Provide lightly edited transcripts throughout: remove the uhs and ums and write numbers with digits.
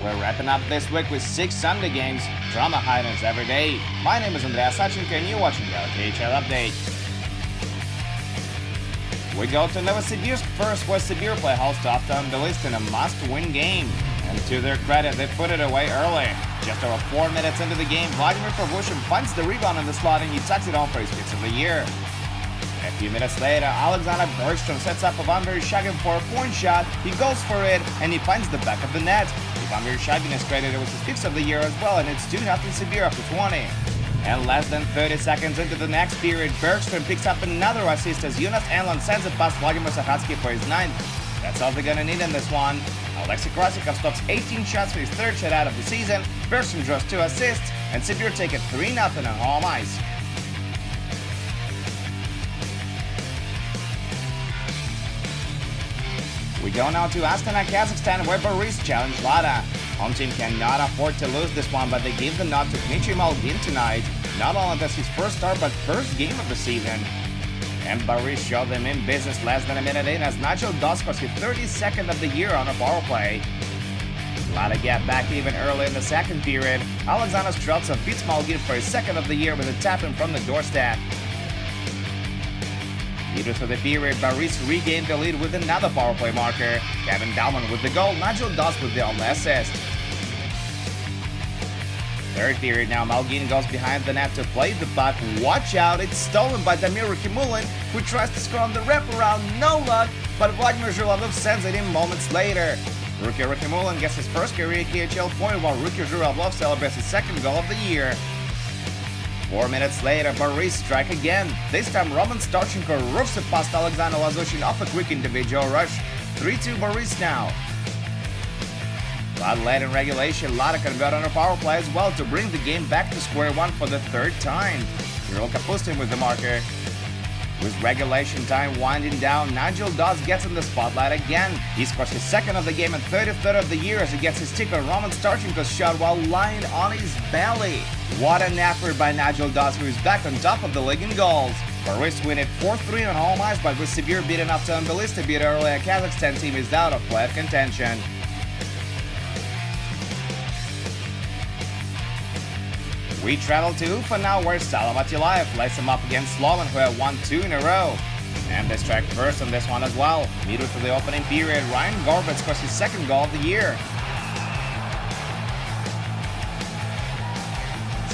We're wrapping up this week with 6 Sunday games, drama highlights every day. My name is Andreas Sachenko and you're watching the KHL Update. We go to Novosibirsk first, where Sibir play host to the list in a must-win game. And to their credit, they put it away early. Just over 4 minutes into the game, Vladimir Pavushin finds the rebound in the slot and he tucks it home for his 5th of the year. A few minutes later, Alexander Bergstrom sets up Ivan Vereshchagin for a point shot. He goes for it and he finds the back of the net. Ivan Vereshchagin is credited with his 5th of the year as well, and it's 2-0 Sibir after 20. And less than 30 seconds into the next period, Bergstrom picks up another assist as Jonas Enlund sends it past Vladimir Sahatsky for his 9th. That's all they're gonna need in this one. Alexei Krasikov stops 18 shots for his 3rd shutout of the season, Bergstrom draws 2 assists, and Sibir take it 3-0 on home ice. We go now to Astana, Kazakhstan, where Boris challenged Lada. Home team cannot afford to lose this one, but they give the nod to Dmitry Malgin tonight. Not only does his first start, but first game of the season. And Boris showed them in business less than a minute in as Nigel Doss scores his 32nd of the year on a power play. Lada get back even early in the second period. Alexander Streltsov beats Malgin for his 2nd of the year with a tap in from the doorstep. Either through the period, Boris regained the lead with another power play marker. Kevin Dalman with the goal, Nigel Doss with the only assist. 3rd period now, Malgin goes behind the net to play the puck. Watch out, it's stolen by Damir Rakhimulin, who tries to score on the wraparound. No luck, but Vladimir Zhuravlov sends it in moments later. Rookie Rakhimulin gets his first career KHL point, while Rookie Zhuravlov celebrates his 2nd goal of the year. 4 minutes later, Boris strike again. This time, Roman Starchenko roofs it past Alexander Lazushin off a quick individual rush. 3-2 Boris now. But late in regulation, Lada convert on a power play as well to bring the game back to square one for the 3rd time. Kirill Kapustin with the marker. With regulation time winding down, Nigel Doss gets in the spotlight again. He scores his 2nd of the game and 33rd of the year as he gets his stick on Roman Starchenko's shot while lying on his belly. What an effort by Nigel Doss, who is back on top of the league in goals. Boris win it 4-3 on home ice, but with Sibir beaten up to Tbilisi beat earlier, Kazakhstan team is out of playoff contention. We travel to Ufa now, where Salavat Yulayev lays him up against Slovan, who have won 2 in a row. And they strike first on this one as well. Midway through the opening period, Ryan Gorbet scores his 2nd goal of the year.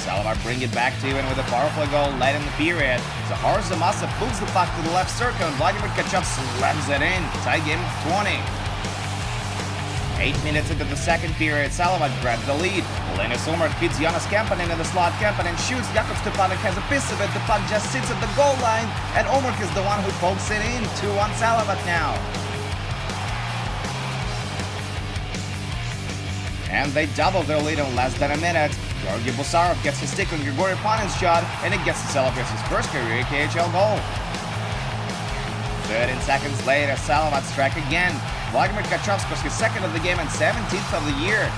Salavat bring it back to even with a power play goal late in the period. Zahar Zamasa pulls the puck to the left circle and Vladimir Tkachuk slams it in. Tie game 20. 8 minutes into the 2nd period, Salavat grabs the lead. Linus Umert feeds Jonas Kampanen in the slot. Kampanen shoots, Jakub Stepanek has a piece of it, the puck just sits at the goal line, and Umert is the one who pokes it in. 2-1 Salavat now. And they double their lead in less than a minute. Georgi Busarov gets his stick on Grigory Panin's shot, and he gets to celebrate his first career KHL goal. 13 seconds later, Salavat strike again. Vladimir Tkachuk scores his 2nd of the game and 17th of the year.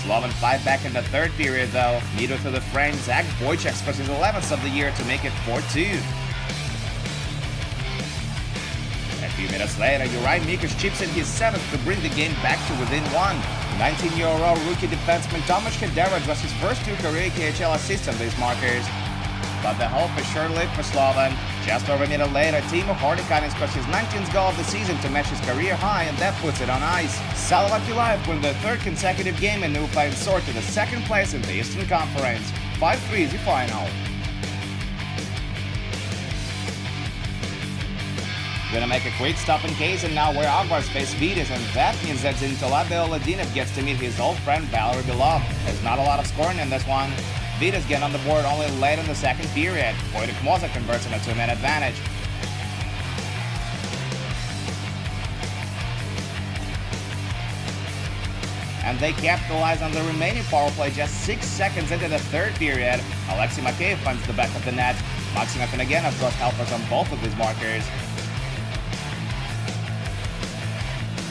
Slovan fight back in the 3rd period though. Midway through the frame, Zach Boychuk scores his 11th of the year to make it 4-2. A few minutes later, Juraj Mikuš chips in his 7th to bring the game back to within 1. 19-year-old rookie defenseman Tomasz Hedera draws his first 2 career KHL assists on these markers. But the hope is short-lived for Slovan. Just over a minute later, Timo Hornikainen scores his 19th goal of the season to match his career high, and that puts it on ice. Salavat Yulayev win their 3rd consecutive game in Ufa and soared to the 2nd place in the Eastern Conference. 5-3 is the final. Gonna make a quick stop in Kazan now, where Agbars face Vitas, and that means that Zintoladze Oladinov gets to meet his old friend Valery Belov. There's not a lot of scoring in this one. Vitas get on the board only late in the 2nd period. Wojtek Moza converts in a 2-man advantage. And they capitalize on the remaining power play just 6 seconds into the 3rd period. Alexei Makeyev finds the back of the net. Maxim Afinogenov draws helpers on both of these markers.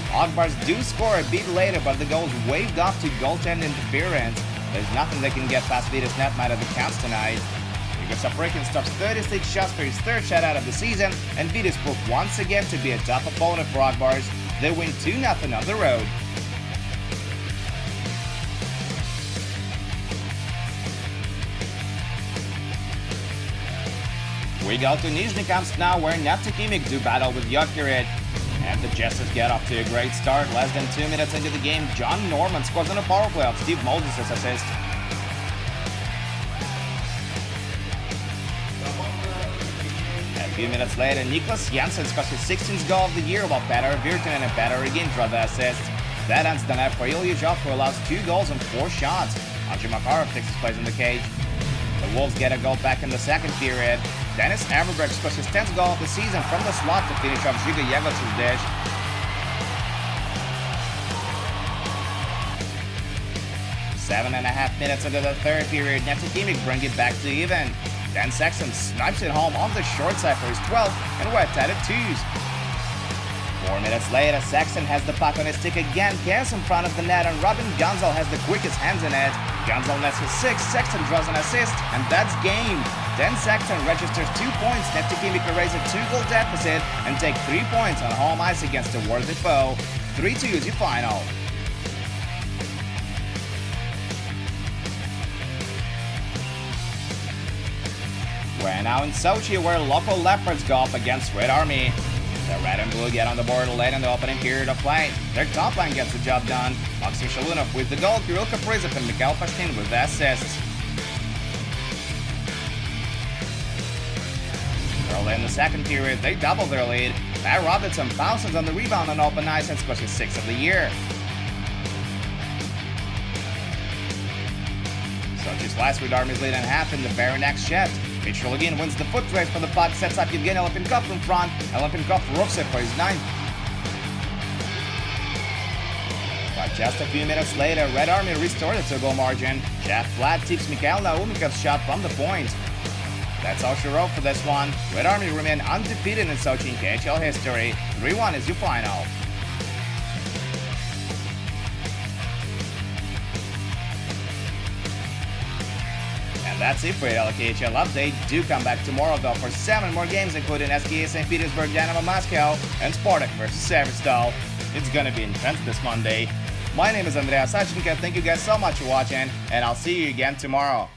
Agbars do score a bit later, but the goal is waved off to goaltend interference. There's nothing they can get past Vitas net matter that counts tonight. because Saprokin stops 36 shots for his third shutout of the season, and beat his proof once again to be a tough opponent for Akbars. They win 2-0 on the road. We go to Nizhny Kamsk now, where Neftekimik do battle with Jokerit. And the Jesters get off to a great start. Less than 2 minutes into the game, John Norman scores on a power play of Steve Moses' assist. A few minutes later, Niklas Jensen scores his 16th goal of the year, while Petar Virtanen and Petar Regin draw the assists. That ends the night for Ilya Zhov, who allows 2 goals and 4 shots. Andrei Makarov takes his place in the cage. The Wolves get a goal back in the second period. Dennis Everberg scores his 10th goal of the season from the slot to finish off Žiga Jegoč's dish. Seven and a half minutes into the third period, Neftekimik bring it back to even. Dan Sexton snipes it home on the short side for his 12th, and we're tied at 2s. 4 minutes later, Sexton has the puck on his stick again, gets in front of the net, and Robin Gonzal has the quickest hands in it. Gonzal nets his 6th, Sexton draws an assist, and that's game. Then Sexton registers 2 points, Neftekimik erase a 2-goal deficit, and take 3 points on home ice against a worthy foe. 3-2 is your final. We're now in Sochi, where local Leopards go up against Red Army. The Red and Blue get on the board late in the opening period of play. Their top line gets the job done. Maxim Shalunov with the goal, Kirill Kaprizov and Mikhail Pashtin with the assists. Early in the second period, they double their lead. Pat Robertson bounces on the rebound on open ice and scores his 6th of the year. Sochi's last Red Army's lead in half in the very next shift. Mitchell again wins the foot race for the puck, sets up Yevgeny Lepenkov in front, and Lepenkov roofs it for his 9th. But just a few minutes later, Red Army restored its 2-goal margin. Jeff Flatt tips Mikhail Naumikov's shot from the point. That's all she wrote for this one. Red Army remain undefeated in Sochi in KHL history. 3-1 is your final. And that's it for your KHL update. Do come back tomorrow though for 7 more games, including SKA St. Petersburg, Dynamo Moscow, and Spartak vs. Severstal. It's gonna be intense this Monday. My name is Andrea Sachenko. Thank you guys so much for watching, and I'll see you again tomorrow.